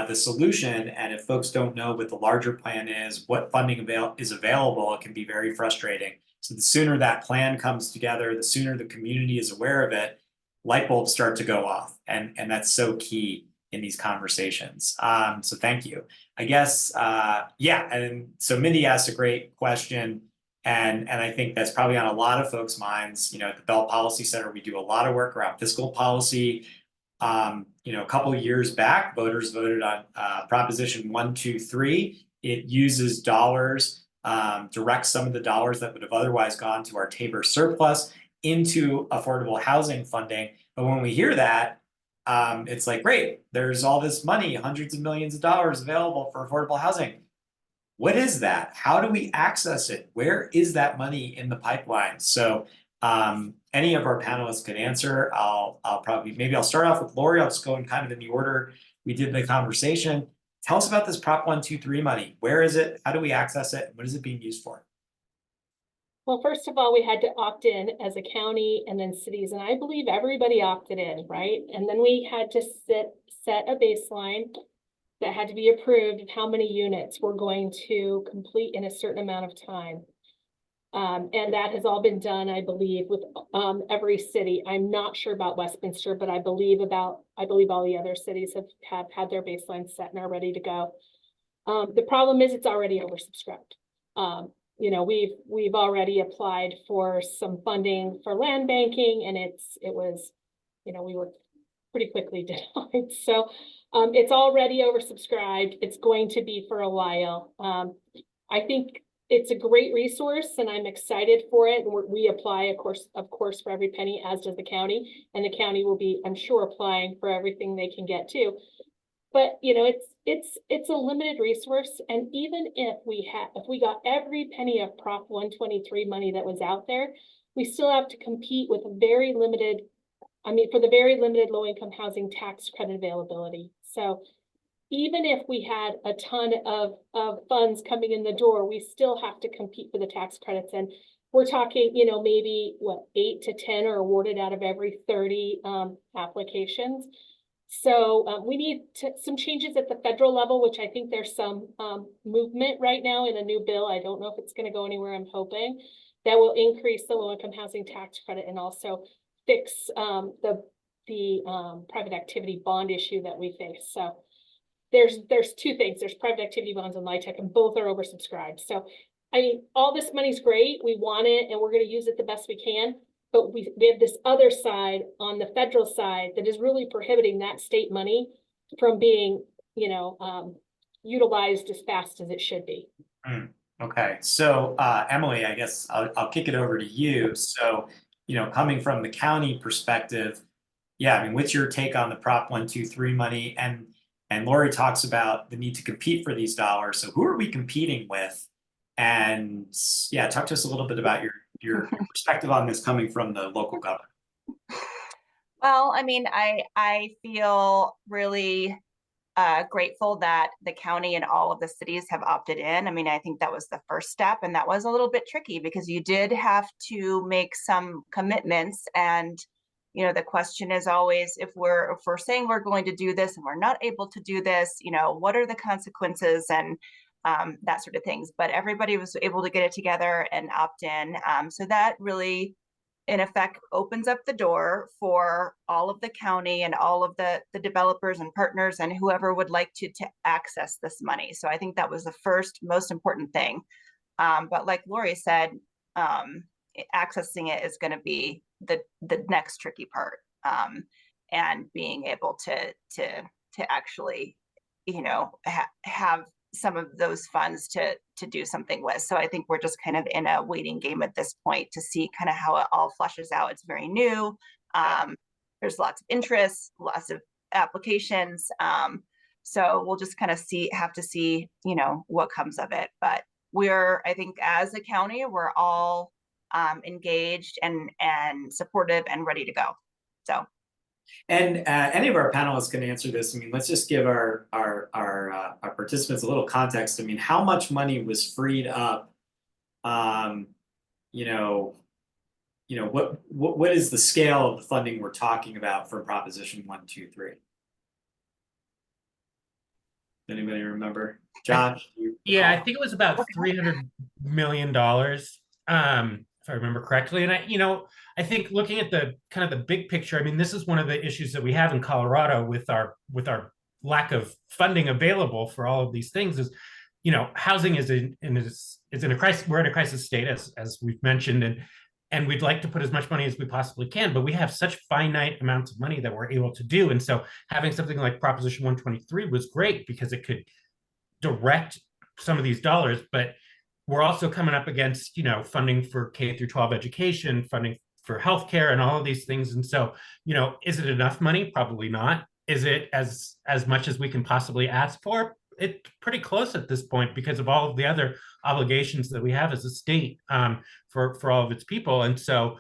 Speaker 1: the solution. And if folks don't know what the larger plan is, what funding is available, it can be very frustrating. So the sooner that plan comes together, the sooner the community is aware of it, light bulbs start to go off. And that's so key in these conversations. So thank you. I guess, and so Mindy asked a great question. And I think that's probably on a lot of folks' minds. At the Bell Policy Center, we do a lot of work around fiscal policy. A couple of years back, voters voted on Proposition 123. It uses dollars, directs some of the dollars that would have otherwise gone to our Tabor surplus into affordable housing funding. But when we hear that, it's like, great, there's all this money, hundreds of millions of dollars available for affordable housing. What is that? How do we access it? Where is that money in the pipeline? So any of our panelists could answer. I'll probably, maybe I'll start off with Lori. I'll just go in kind of in the order we did the conversation. Tell us about this Prop 123 money. Where is it? How do we access it? What is it being used for?
Speaker 6: Well, first of all, we had to opt in as a county and then cities, and I believe everybody opted in, right? And then we had to set a baseline that had to be approved of how many units we're going to complete in a certain amount of time. And that has all been done, I believe, with every city. I'm not sure about Westminster, but I believe all the other cities have had their baseline set and are ready to go. The problem is it's already oversubscribed. You know, we've already applied for some funding for land banking, and it was, you know, we were pretty quickly denied. So it's already oversubscribed. It's going to be for a while. I think it's a great resource, and I'm excited for it. And we apply, of course, for every penny, as does the county, and the county will be, I'm sure, applying for everything they can get too. But you know, it's a limited resource, and even if we got every penny of Prop 123 money that was out there, we still have to compete with for the very limited low-income housing tax credit availability. So even if we had a ton of funds coming in the door, we still have to compete for the tax credits. And we're talking, you know, maybe 8 to 10 are awarded out of every 30 applications. So we need some changes at the federal level, which I think there's some movement right now in a new bill. I don't know if it's going to go anywhere. I'm hoping that will increase the low-income housing tax credit and also fix the private activity bond issue that we face. So there's two things. There's private activity bonds and LIHTC, and both are oversubscribed. So I mean, all this money's great. We want it, and we're going to use it the best we can. But we have this other side on the federal side that is really prohibiting that state money from being, you know, utilized as fast as it should be.
Speaker 1: Okay, so Emily, I guess I'll kick it over to you. So, you know, coming from the county perspective, yeah, I mean, what's your take on the Prop 123 money? And Lori talks about the need to compete for these dollars. So who are we competing with? And yeah, talk to us a little bit about your perspective on this coming from the local government.
Speaker 5: Well, I mean, I feel really grateful that the county and all of the cities have opted in. I mean, I think that was the first step, and that was a little bit tricky because you did have to make some commitments. And you know, the question is always, if we're saying we're going to do this and we're not able to do this, you know, what are the consequences and that sort of things. But everybody was able to get it together and opt in. So that really, in effect, opens up the door for all of the county and all of the developers and partners and whoever would like to access this money. So I think that was the first most important thing. But like Lori said, accessing it is going to be the next tricky part, and being able to actually, you know, have some of those funds to do something with. So I think we're just kind of in a waiting game at this point to see kind of how it all flushes out. It's very new. There's lots of interest, lots of applications. So we'll just kind of have to see, you know, what comes of it. But I think as a county, we're all engaged and supportive and ready to go. So.
Speaker 1: And any of our panelists can answer this. I mean, let's just give our participants a little context. I mean, how much money was freed up? You know, what is the scale of the funding we're talking about for Proposition 123? Anybody remember? Josh?
Speaker 7: Yeah, I think it was about $300 million, if I remember correctly. And I think looking at the kind of the big picture, I mean, this is one of the issues that we have in Colorado with our lack of funding available for all of these things is, you know, housing is in a crisis. We're in a crisis state, as we've mentioned, and we'd like to put as much money as we possibly can, but we have such finite amounts of money that we're able to do. And so having something like Proposition 123 was great because it could direct some of these dollars, but we're also coming up against, you know, funding for K through 12 education, funding for healthcare and all of these things. And so, you know, is it enough money? Probably not. Is it as much as we can possibly ask for? It's pretty close at this point because of all of the other obligations that we have as a state for all of its people. And so,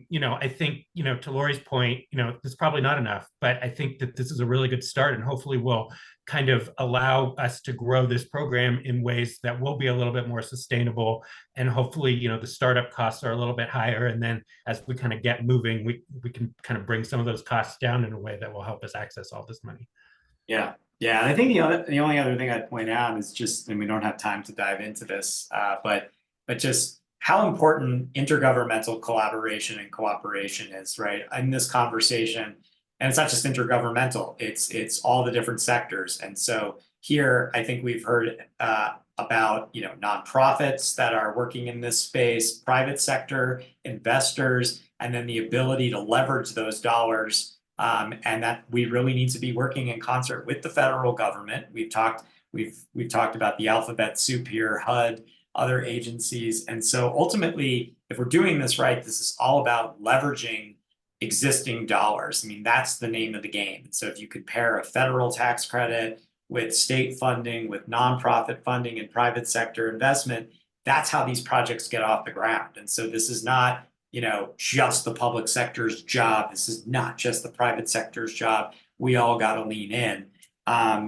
Speaker 7: you know, I think, you know, to Lori's point, you know, it's probably not enough, but I think that this is a really good start, and hopefully will kind of allow us to grow this program in ways that will be a little bit more sustainable. And hopefully, you know, the startup costs are a little bit higher. And then as we kind of get moving, we can kind of bring some of those costs down in a way that will help us access all this money.
Speaker 1: Yeah. Yeah, and I think the only other thing I'd point out is just, and we don't have time to dive into this, but just how important intergovernmental collaboration and cooperation is, right? In this conversation, and it's not just intergovernmental; it's all the different sectors. And so here, I think we've heard about, you know, nonprofits that are working in this space, private sector, investors, and then the ability to leverage those dollars. And that we really need to be working in concert with the federal government. We've talked about the alphabet soup here, HUD, other agencies. And so ultimately, if we're doing this right, this is all about leveraging existing dollars. I mean, that's the name of the game. So if you compare a federal tax credit with state funding, with nonprofit funding and private sector investment, that's how these projects get off the ground. And so this is not, you know, just the public sector's job. This is not just the private sector's job. We all got to lean in. At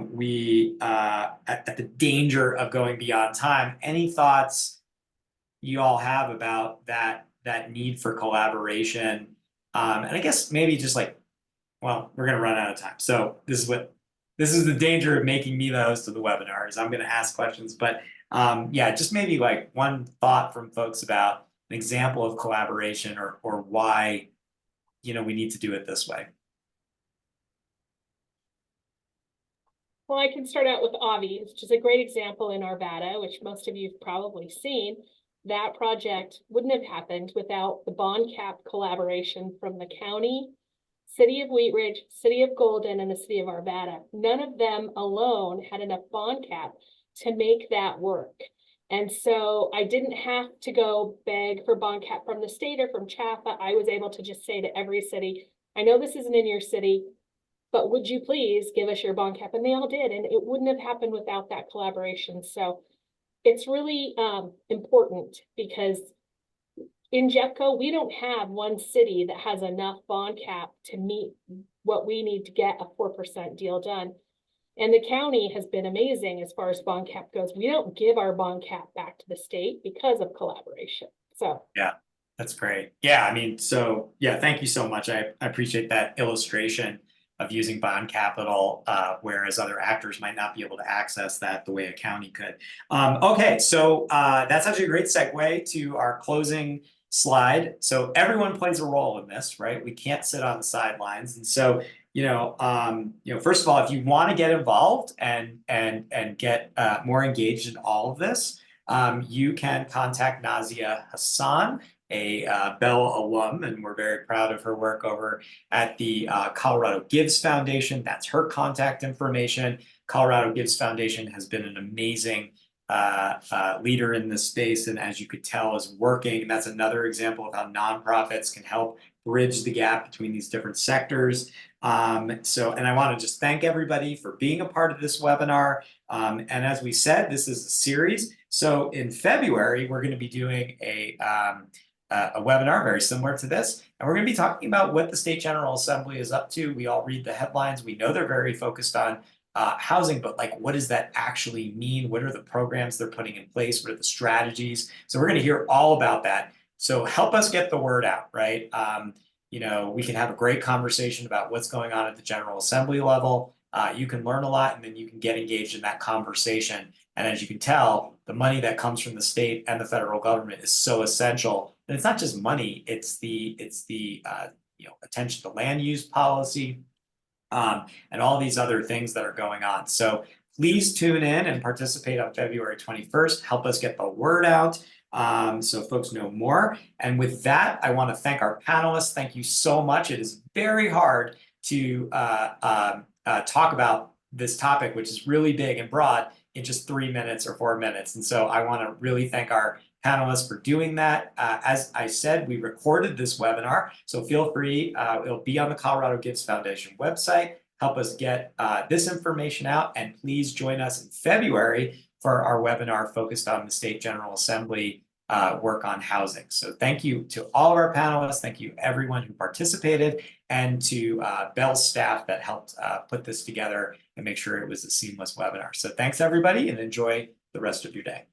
Speaker 1: the danger of going beyond time, any thoughts you all have about that need for collaboration? And I guess maybe just like, well, we're going to run out of time. So this is the danger of making me the host of the webinar, is I'm going to ask questions. But yeah, just maybe like one thought from folks about an example of collaboration or why, you know, we need to do it this way.
Speaker 6: Well, I can start out with Avi, which is a great example in Arvada, which most of you have probably seen. That project wouldn't have happened without the bond cap collaboration from the county, City of Wheat Ridge, City of Golden, and the City of Arvada. None of them alone had enough bond cap to make that work. And so I didn't have to go beg for bond cap from the state or from CHAFA. I was able to just say to every city, I know this isn't in your city, but would you please give us your bond cap? And they all did. And it wouldn't have happened without that collaboration. So it's really important, because in Jeffco, we don't have one city that has enough bond cap to meet what we need to get a 4% deal done. And the county has been amazing as far as bond cap goes. We don't give our bond cap back to the state because of collaboration. So
Speaker 1: yeah, that's great. Yeah, I mean, so yeah, thank you so much. I appreciate that illustration of using bond capital, whereas other actors might not be able to access that the way a county could. Okay, so that's actually a great segue to our closing slide. So everyone plays a role in this, right? We can't sit on the sidelines. And so, first of all, if you want to get involved and get more engaged in all of this, you can contact Nazia Hassan, a Bell alum, and we're very proud of her work over at the Colorado Gives Foundation. That's her contact information. Colorado Gives Foundation has been an amazing leader in this space, and as you could tell, is working. And that's another example of how nonprofits can help bridge the gap between these different sectors. And I want to just thank everybody for being a part of this webinar. And as we said, this is a series. So in February, we're going to be doing a webinar very similar to this, and we're going to be talking about what the State General Assembly is up to. We all read the headlines. We know they're very focused on housing, but like, what does that actually mean? What are the programs they're putting in place? What are the strategies? So we're going to hear all about that. So help us get the word out, right? We can have a great conversation about what's going on at the General Assembly level. You can learn a lot, and then you can get engaged in that conversation. And as you can tell, the money that comes from the state and the federal government is so essential. And it's not just money; it's the attention to land use policy, and all these other things that are going on. So please tune in and participate on February 21st. Help us get the word out, so folks know more. And with that, I want to thank our panelists. Thank you so much. It is very hard to talk about this topic, which is really big and broad, in just 3 minutes or 4 minutes. And so I want to really thank our panelists for doing that. As I said, we recorded this webinar, so feel free, it'll be on the Colorado Gives Foundation website. Help us get this information out, and please join us in February for our webinar focused on the State General Assembly work on housing. So thank you to all of our panelists. Thank you everyone who participated, and to Bell's staff that helped put this together and make sure it was a seamless webinar. So thanks everybody, and enjoy the rest of your day.